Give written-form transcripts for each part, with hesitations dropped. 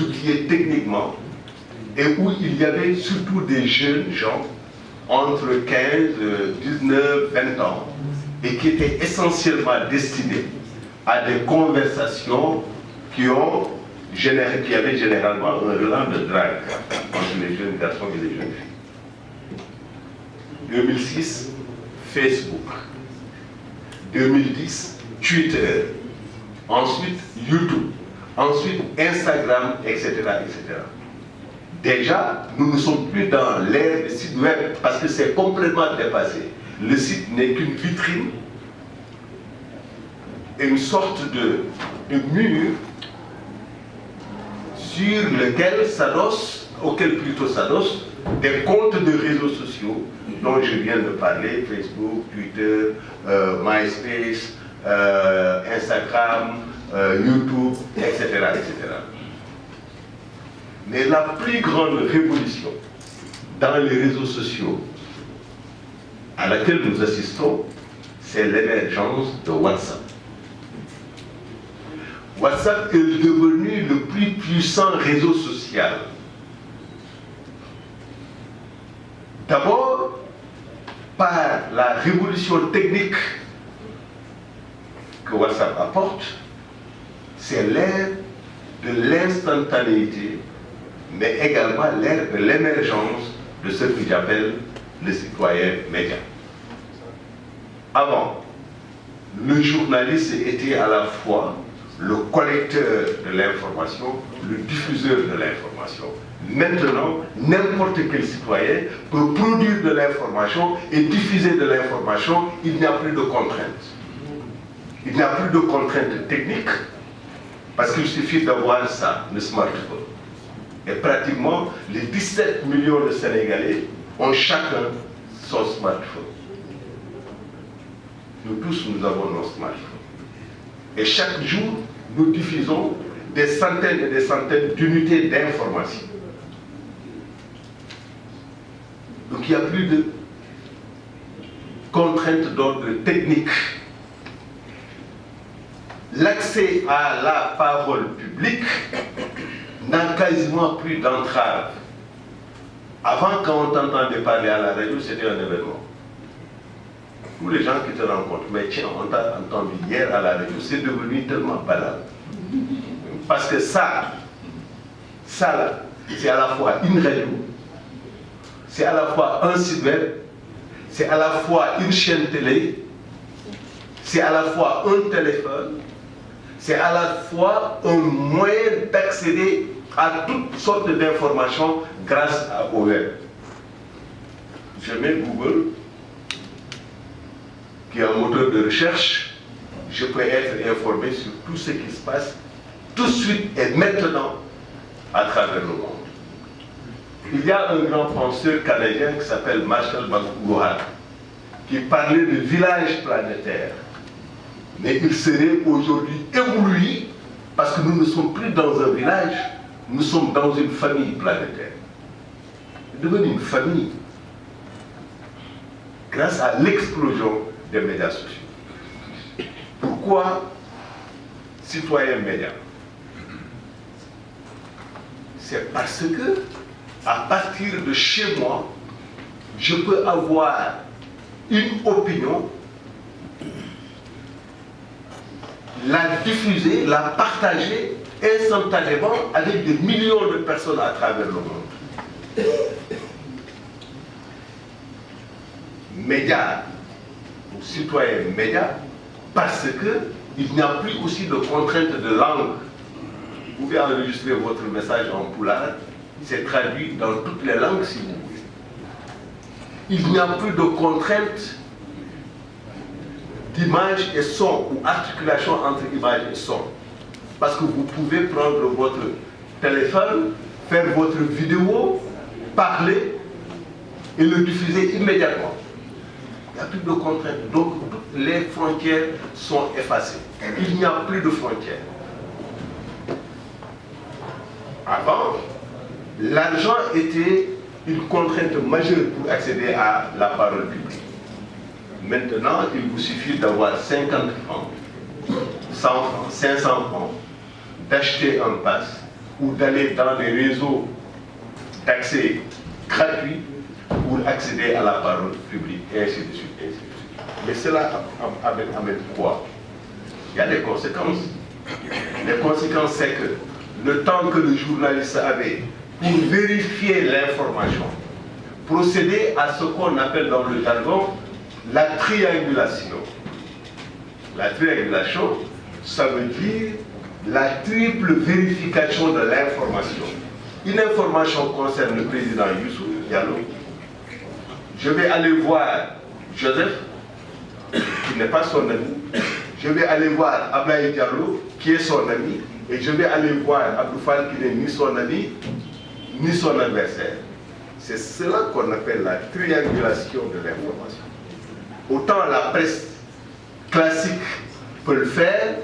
outillés techniquement et où il y avait surtout des jeunes gens entre 15, 19, 20 ans et qui étaient essentiellement destinés à des conversations qui avaient généralement un relent de drague entre les jeunes garçons et les jeunes filles. 2006, Facebook. 2010, Twitter. Ensuite, YouTube. Ensuite, Instagram, etc., etc. Déjà, nous ne sommes plus dans l'ère des sites web parce que c'est complètement dépassé. Le site n'est qu'une vitrine et une sorte de mur sur auquel plutôt s'adossent des comptes de réseaux sociaux dont je viens de parler, Facebook, Twitter, MySpace, Instagram, YouTube, etc., etc. Mais la plus grande révolution dans les réseaux sociaux à laquelle nous assistons, c'est l'émergence de WhatsApp. WhatsApp est devenu le plus puissant réseau social. D'abord, par la révolution technique que WhatsApp apporte, c'est l'ère de l'instantanéité, mais également l'ère de l'émergence de ce que j'appelle le citoyen média. Avant, le journaliste était à la fois le collecteur de l'information, le diffuseur de l'information. Maintenant, n'importe quel citoyen peut produire de l'information et diffuser de l'information, il n'y a plus de contraintes. Il n'y a plus de contraintes techniques, parce qu'il suffit d'avoir ça, le smartphone. Et pratiquement, les 17 millions de Sénégalais ont chacun son smartphone. Nous tous, nous avons nos smartphones. Et chaque jour, nous diffusons des centaines et des centaines d'unités d'information. Donc il n'y a plus de contraintes d'ordre technique. L'accès à la parole publique n'a quasiment plus d'entrave. Avant, quand on t'entendait parler à la radio, c'était un événement. Tous les gens qui te rencontrent, mais tiens, on t'a entendu hier à la radio, c'est devenu tellement banal. Parce que ça là, c'est à la fois une radio, c'est à la fois un site web, c'est à la fois une chaîne télé, c'est à la fois un téléphone, c'est à la fois un moyen d'accéder à toutes sortes d'informations grâce au web. Je mets Google, qui est un moteur de recherche, je peux être informé sur tout ce qui se passe tout de suite et maintenant à travers le monde. Il y a un grand penseur canadien qui s'appelle Marshall McLuhan qui parlait de village planétaire. Mais il serait aujourd'hui ébloui parce que nous ne sommes plus dans un village, nous sommes dans une famille planétaire. C'est devenu une famille grâce à l'explosion des médias sociaux. Pourquoi citoyen média? C'est parce que, à partir de chez moi, je peux avoir une opinion, la diffuser, la partager instantanément avec des millions de personnes à travers le monde. Média, ou citoyen média, parce qu'il n'y a plus aussi de contraintes de langue. Vous pouvez enregistrer votre message en poulard, c'est traduit dans toutes les langues si vous voulez. Il n'y a plus de contraintes d'image et son, ou articulation entre image et son. Parce que vous pouvez prendre votre téléphone, faire votre vidéo, parler et le diffuser immédiatement. Il n'y a plus de contraintes. Donc toutes les frontières sont effacées. Il n'y a plus de frontières. Avant, l'argent était une contrainte majeure pour accéder à la parole publique. Maintenant, il vous suffit d'avoir 50 francs, 100 francs, 500 francs, d'acheter un pass ou d'aller dans des réseaux d'accès gratuit pour accéder à la parole publique, et ainsi de suite, et ainsi de suite. Mais cela amène quoi? Il y a des conséquences. Les conséquences, c'est que le temps que le journaliste avait pour vérifier l'information, procéder à ce qu'on appelle dans le jargon la triangulation. La triangulation, ça veut dire la triple vérification de l'information. Une information concerne le président Youssou Diallo. Je vais aller voir Joseph, qui n'est pas son ami. Je vais aller voir Ablaye Diallo, qui est son ami. Et je vais aller voir Abdou Fall, qui n'est ni son ami, ni son adversaire. C'est cela qu'on appelle la triangulation de l'information. Autant la presse classique peut le faire,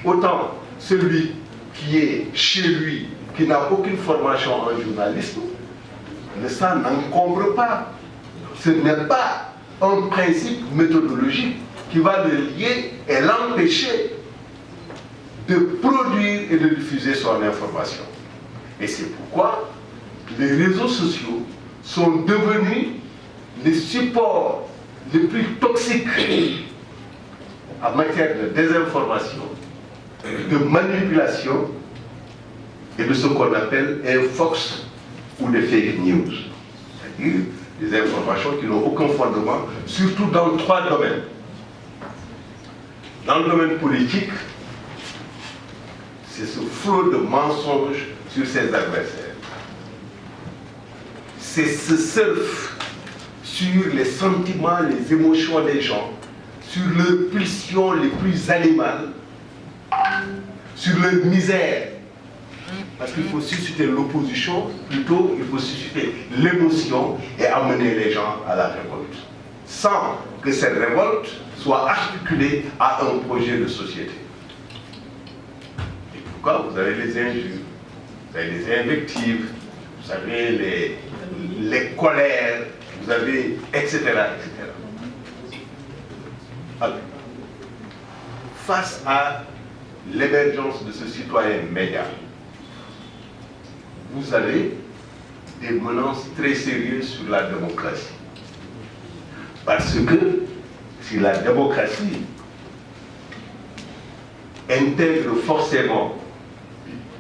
autant celui qui est chez lui, qui n'a aucune formation en journalisme, ne s'en encombre pas. Ce n'est pas un principe méthodologique qui va le lier et l'empêcher de produire et de diffuser son information. Et c'est pourquoi les réseaux sociaux sont devenus les supports les plus toxiques en matière de désinformation, de manipulation et de ce qu'on appelle un fox ou des fake news. C'est-à-dire des informations qui n'ont aucun fondement, surtout dans 3 domaines. Dans le domaine politique, c'est ce flot de mensonges sur ses adversaires. C'est ce surf sur les sentiments, les émotions des gens, sur leurs pulsions les plus animales, sur leur misère. Parce qu'il faut susciter l'opposition, plutôt il faut susciter l'émotion et amener les gens à la révolte. Sans que cette révolte soit articulée à un projet de société. Et pourquoi vous avez les injures, vous avez les invectives, vous avez les colères, vous avez etc. etc. Alors, face à l'émergence de ce citoyen média, vous avez des menaces très sérieuses sur la démocratie. Parce que si la démocratie intègre forcément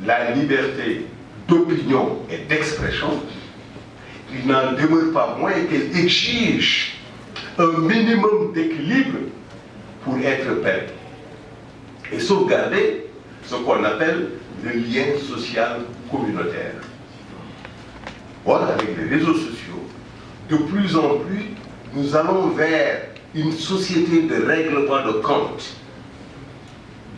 la liberté d'opinion et d'expression, il n'en demeure pas moins qu'elle exige un minimum d'équilibre pour être pérenne et sauvegarder ce qu'on appelle le lien social communautaire. Or, avec les réseaux sociaux, de plus en plus, nous allons vers une société de règlement de compte,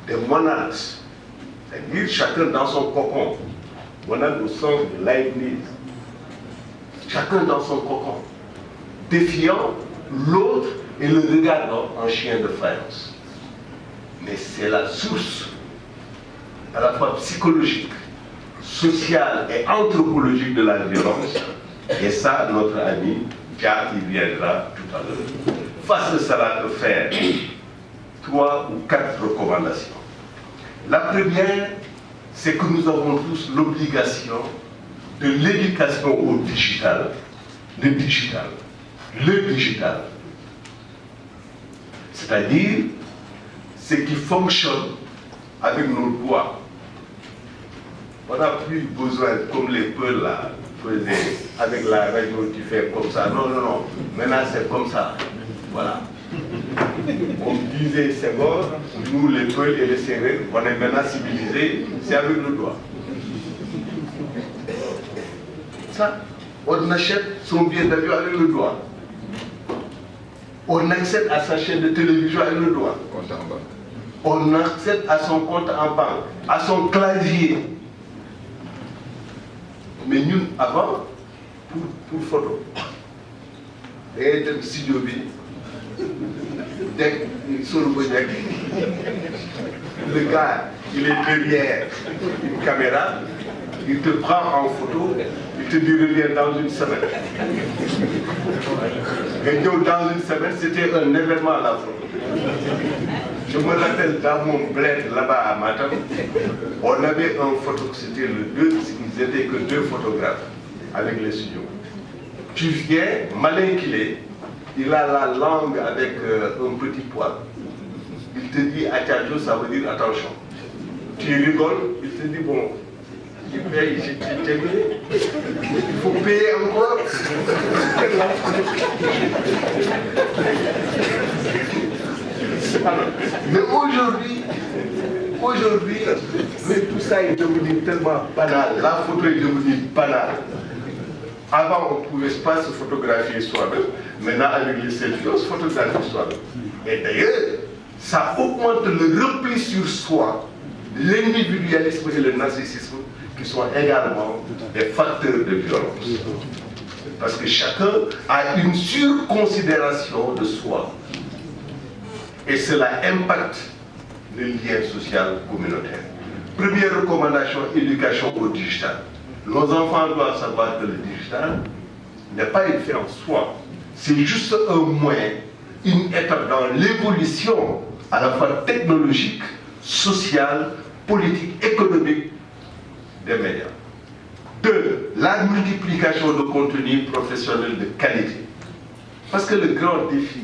des monades, c'est-à-dire chacun dans son cocon, monade au sens de Leibniz, chacun dans son cocon, défiant l'autre et le regardant en chien de faïence. Mais c'est la source à la fois psychologique, sociale et anthropologique de la violence. Et ça, notre ami Dia y viendra tout à l'heure. Face à cela, que faire? 3 ou 4 recommandations. La première, c'est que nous avons tous l'obligation de l'éducation au digital. Le digital. C'est-à-dire ce qui fonctionne avec nos doigts. On n'a plus besoin, comme les Peuls là, faisaient avec la radio qui fait comme ça. Non, non, non. Maintenant c'est comme ça. Voilà. On disait Senghor, nous les Peuls et les Sérères, on est maintenant civilisés, c'est avec le doigt. Ça, on achète son billet d'avion avec le doigt. On accède à sa chaîne de télévision avec le doigt. On accède à son compte en banque, à son clavier. Mais nous, avant, pour photo, et de studio, le gars, il est derrière une caméra, il te prend en photo Il te dit reviens dans une semaine. Et donc dans une semaine, c'était un événement à la photo. Je me rappelle dans mon bled là-bas à Matam, on avait un photo, c'était le 2, ils n'étaient que 2 photographes avec les studios. Tu viens, malin qu'il est, il a la langue avec un petit poil. Il te dit attention, ça veut dire attention. Tu rigoles, il te dit bon, tu payes, j'ai terminé. Il faut payer encore. Mais aujourd'hui, mais tout ça est devenu tellement banal. La photo est devenue banale. Avant, on ne pouvait pas se photographier soi-même. Maintenant, avec les selfies, on se photographie soi-même. Et d'ailleurs, ça augmente le repli sur soi, l'individualisme et le narcissisme, qui sont également des facteurs de violence. Parce que chacun a une surconsidération de soi. Et cela impacte le lien social communautaire. Première recommandation, éducation au digital. Nos enfants doivent savoir que le digital n'est pas une fin en soi. C'est juste un moyen, une étape dans l'évolution à la fois technologique, sociale, politique, économique des médias. 2. La multiplication de contenus professionnels de qualité. Parce que le grand défi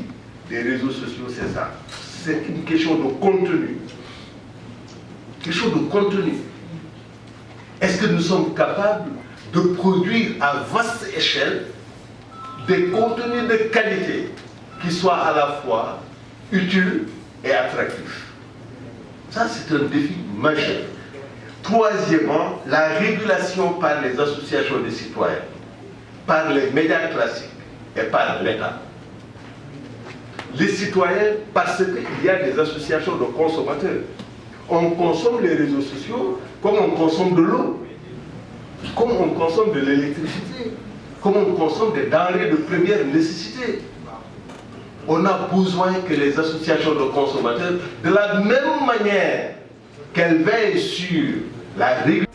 des réseaux sociaux, c'est ça. C'est une question de contenu. Quelque chose de contenu. Est-ce que nous sommes capables de produire à vaste échelle des contenus de qualité qui soient à la fois utiles et attractifs? Ça, c'est un défi majeur. Troisièmement, la régulation par les associations de citoyens, par les médias classiques et par l'État. Les citoyens, parce qu'il y a des associations de consommateurs. On consomme les réseaux sociaux comme on consomme de l'eau, comme on consomme de l'électricité, comme on consomme des denrées de première nécessité. On a besoin que les associations de consommateurs, de la même manière qu'elles veillent sur la régulation